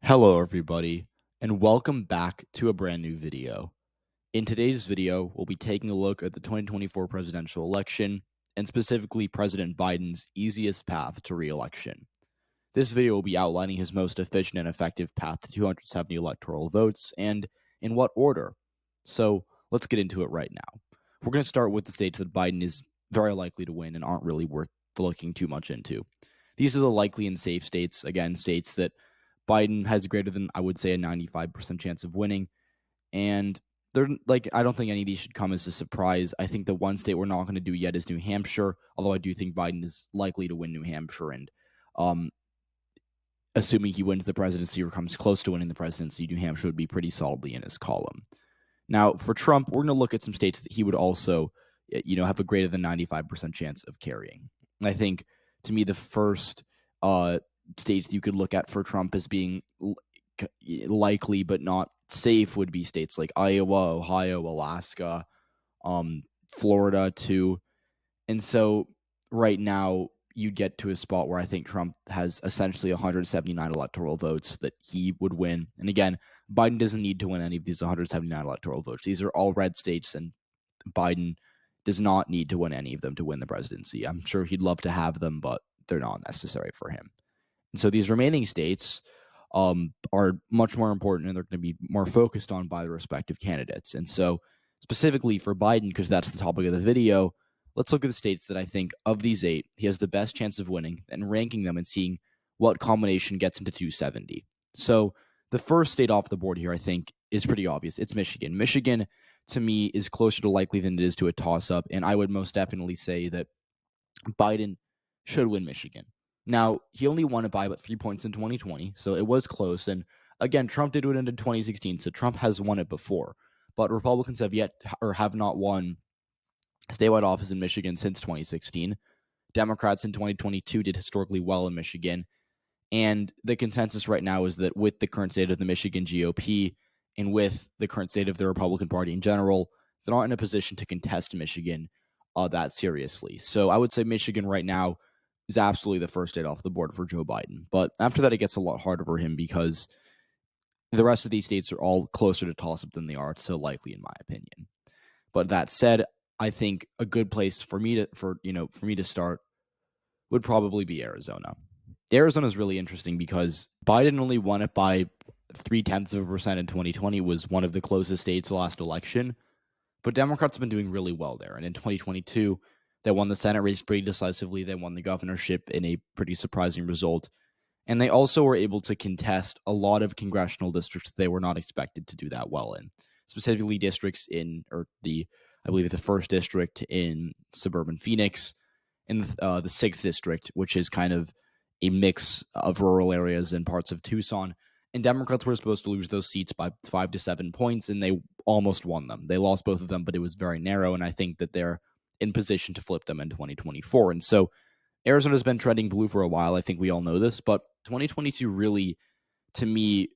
Hello everybody, and welcome back to a brand new video. In today's video, we'll be taking a look at the 2024 presidential election, and specifically President Biden's easiest path to re-election. This video will be outlining his most efficient and effective path to 270 electoral votes, and in what order. So let's get into it right now. We're going to start with the states that Biden is very likely to win and aren't really worth looking too much into. These are the likely and safe states, again, states that Biden has greater than, I would say, a 95% chance of winning. And they're like, I don't think any of these should come as a surprise. I think the one state we're not going to do yet is New Hampshire, although I do think Biden is likely to win New Hampshire. And assuming he wins the presidency or comes close to winning the presidency, New Hampshire would be pretty solidly in his column. Now, for Trump, we're going to look at some states that he would also, have a greater than 95% chance of carrying. I think, to me, the first states that you could look at for Trump as being likely but not safe would be states like Iowa, Ohio, Alaska, Florida too. And so right now you get to a spot where I think Trump has essentially 179 electoral votes that he would win. And again, Biden doesn't need to win any of these 179 electoral votes. These are all red states, and Biden does not need to win any of them to win the presidency. I'm sure he'd love to have them, but they're not necessary for him. And so these remaining states are much more important, and they're going to be more focused on by the respective candidates. And so specifically for Biden, because that's the topic of the video, let's look at the states that I think of these 8, he has the best chance of winning, and ranking them and seeing what combination gets him to 270. So the first state off the board here, I think, is pretty obvious. It's Michigan. Michigan, to me, is closer to likely than it is to a toss-up, and I would most definitely say that Biden should win Michigan. Now, he only won it by about 3 points in 2020, so it was close. And again, Trump did win it in 2016, so Trump has won it before. But Republicans have not won statewide office in Michigan since 2016. Democrats in 2022 did historically well in Michigan. And the consensus right now is that with the current state of the Michigan GOP and with the current state of the Republican Party in general, they're not in a position to contest Michigan that seriously. So I would say Michigan right now is absolutely the first state off the board for Joe Biden. But after that, it gets a lot harder for him because the rest of these states are all closer to toss-up than they are to likely, in my opinion. But that said, I think a good place for me to start would probably be Arizona. Arizona is really interesting because Biden only won it by 0.3% in 2020. Was one of the closest states last election. But Democrats have been doing really well there. And in 2022, they won the Senate race pretty decisively. They won the governorship in a pretty surprising result. And they also were able to contest a lot of congressional districts they were not expected to do that well in. Specifically districts I believe the 1st district in suburban Phoenix, and the 6th district, which is kind of a mix of rural areas and parts of Tucson. And Democrats were supposed to lose those seats by 5 to 7 points, and they almost won them. They lost both of them, but it was very narrow, and I think that they're in position to flip them in 2024. And so Arizona's been trending blue for a while. I think we all know this, but 2022 really, to me,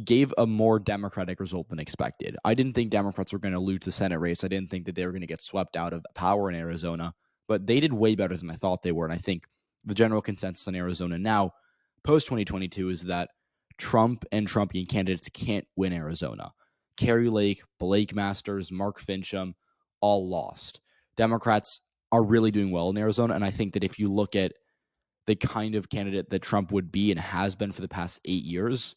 gave a more Democratic result than expected. I didn't think Democrats were going to lose the Senate race. I didn't think that they were going to get swept out of power in Arizona, but they did way better than I thought they were. And I think the general consensus in Arizona now, post-2022, is that Trump and Trumpian candidates can't win Arizona. Kerry Lake, Blake Masters, Mark Fincham, all lost. Democrats are really doing well in Arizona, and I think that if you look at the kind of candidate that Trump would be and has been for the past 8 years,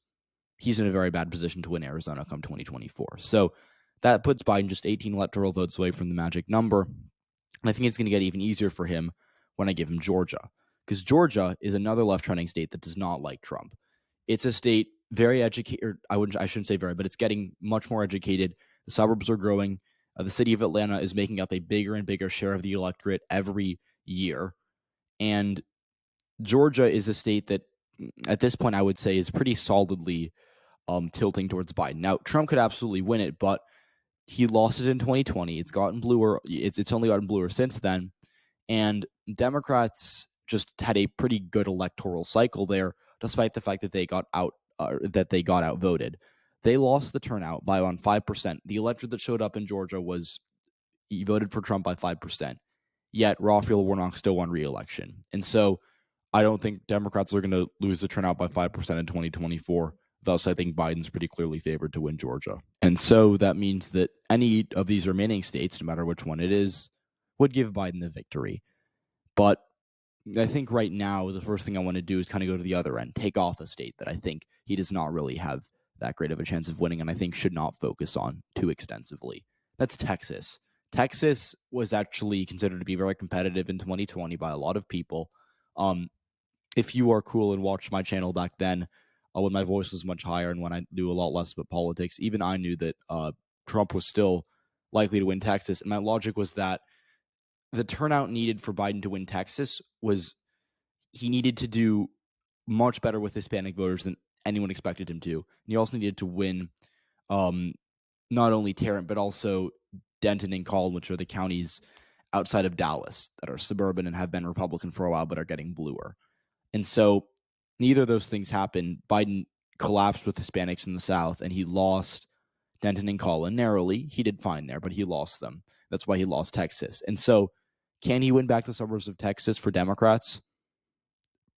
he's in a very bad position to win Arizona come 2024. So that puts Biden just 18 electoral votes away from the magic number, and I think it's going to get even easier for him when I give him Georgia, because Georgia is another left-trending state that does not like Trump. It's a state very educated, I shouldn't say very, but it's getting much more educated. The suburbs are growing. The city of Atlanta is making up a bigger and bigger share of the electorate every year. And Georgia is a state that, at this point, I would say is pretty solidly tilting towards Biden. Now, Trump could absolutely win it, but he lost it in 2020. It's gotten bluer. It's only gotten bluer since then. And Democrats just had a pretty good electoral cycle there, despite the fact that they got outvoted. They lost the turnout by around 5%. The electorate that showed up in Georgia he voted for Trump by 5%. Yet Raphael Warnock still won re-election. And so I don't think Democrats are going to lose the turnout by 5% in 2024. Thus, I think Biden's pretty clearly favored to win Georgia. And so that means that any of these remaining states, no matter which one it is, would give Biden the victory. But I think right now, the first thing I want to do is kind of go to the other end, take off a state that I think he does not really have that great of a chance of winning and I think should not focus on too extensively. That's Texas. Texas was actually considered to be very competitive in 2020 by a lot of people. If you are cool and watched my channel back then, when my voice was much higher and when I knew a lot less about politics, even I knew that Trump was still likely to win Texas. And my logic was that the turnout needed for Biden to win Texas was he needed to do much better with Hispanic voters than anyone expected him to. And he also needed to win not only Tarrant, but also Denton and Collin, which are the counties outside of Dallas that are suburban and have been Republican for a while, but are getting bluer. And so neither of those things happened. Biden collapsed with Hispanics in the South, and he lost Denton and Collin narrowly. He did fine there, but he lost them. That's why he lost Texas. And so can he win back the suburbs of Texas for Democrats?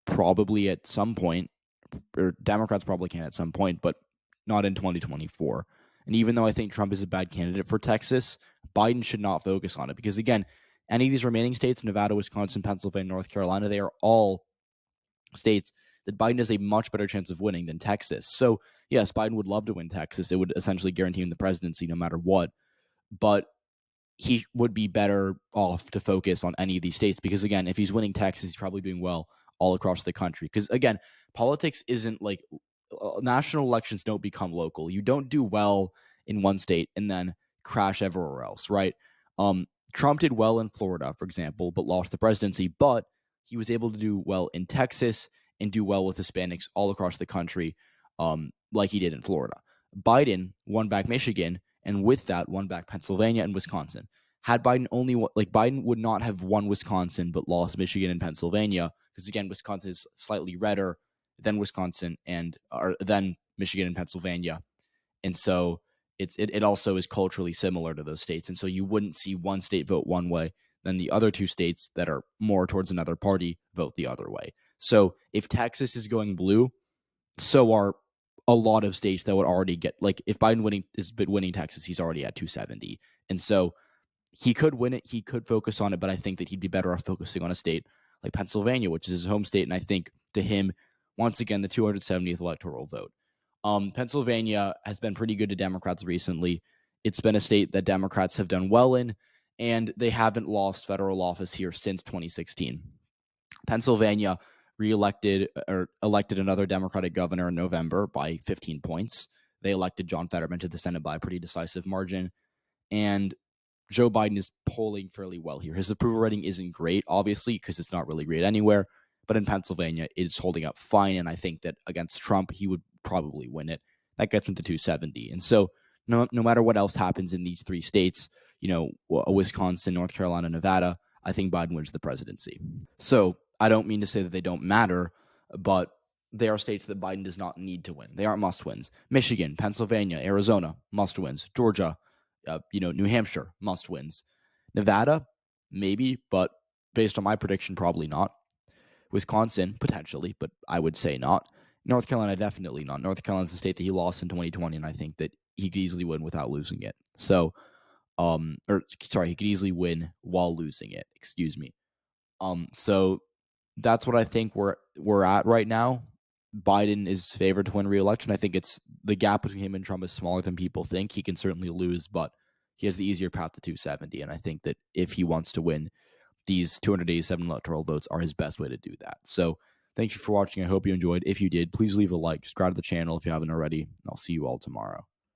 Probably at some point, or Democrats probably can at some point, but not in 2024. And even though I think Trump is a bad candidate for Texas, Biden should not focus on it because, again, any of these remaining states, Nevada, Wisconsin, Pennsylvania, North Carolina, they are all states that Biden has a much better chance of winning than Texas. So, yes, Biden would love to win Texas. It would essentially guarantee him the presidency no matter what. But he would be better off to focus on any of these states because, again, if he's winning Texas, he's probably doing well all across the country. Because, again, politics isn't like national elections don't become local. You don't do well in one state and then crash everywhere else, right? Trump did well in Florida, for example, but lost the presidency. But he was able to do well in Texas and do well with Hispanics all across the country, like he did in Florida. Biden won back Michigan, and with that, won back Pennsylvania and Wisconsin. Had Biden only Biden would not have won Wisconsin, but lost Michigan and Pennsylvania because, again, Wisconsin is slightly redder than Wisconsin or than Michigan and Pennsylvania, and so it also is culturally similar to those states, and so you wouldn't see one state vote one way, then the other two states that are more towards another party vote the other way. So if Texas is going blue, so are a lot of states that would already get, like, if Biden is winning Texas, he's already at 270. And so he could win it. He could focus on it, but I think that he'd be better off focusing on a state like Pennsylvania, which is his home state. And I think to him, once again, the 270th electoral vote. Pennsylvania has been pretty good to Democrats recently. It's been a state that Democrats have done well in, and they haven't lost federal office here since 2016. Pennsylvania elected another Democratic governor in November by 15 points. They elected John Fetterman to the Senate by a pretty decisive margin. And Joe Biden is polling fairly well here. His approval rating isn't great, obviously, because it's not really great anywhere. But in Pennsylvania, it's holding up fine. And I think that against Trump, he would probably win it. That gets him to 270. And so no matter what else happens in these three states, Wisconsin, North Carolina, Nevada, I think Biden wins the presidency. So I don't mean to say that they don't matter, but they are states that Biden does not need to win. They aren't must-wins. Michigan, Pennsylvania, Arizona, must-wins. Georgia, New Hampshire, must-wins. Nevada, maybe, but based on my prediction, probably not. Wisconsin, potentially, but I would say not. North Carolina, definitely not. North Carolina is the state that he lost in 2020, and I think that he could easily win without losing it. So, he could easily win while losing it. Excuse me. So that's what I think we're at right now. Biden is favored to win re-election. I think it's the gap between him and Trump is smaller than people think. He can certainly lose, but he has the easier path to 270. And I think that if he wants to win, these 287 electoral votes are his best way to do that. So thank you for watching. I hope you enjoyed. If you did, please leave a like, subscribe to the channel if you haven't already, and I'll see you all tomorrow.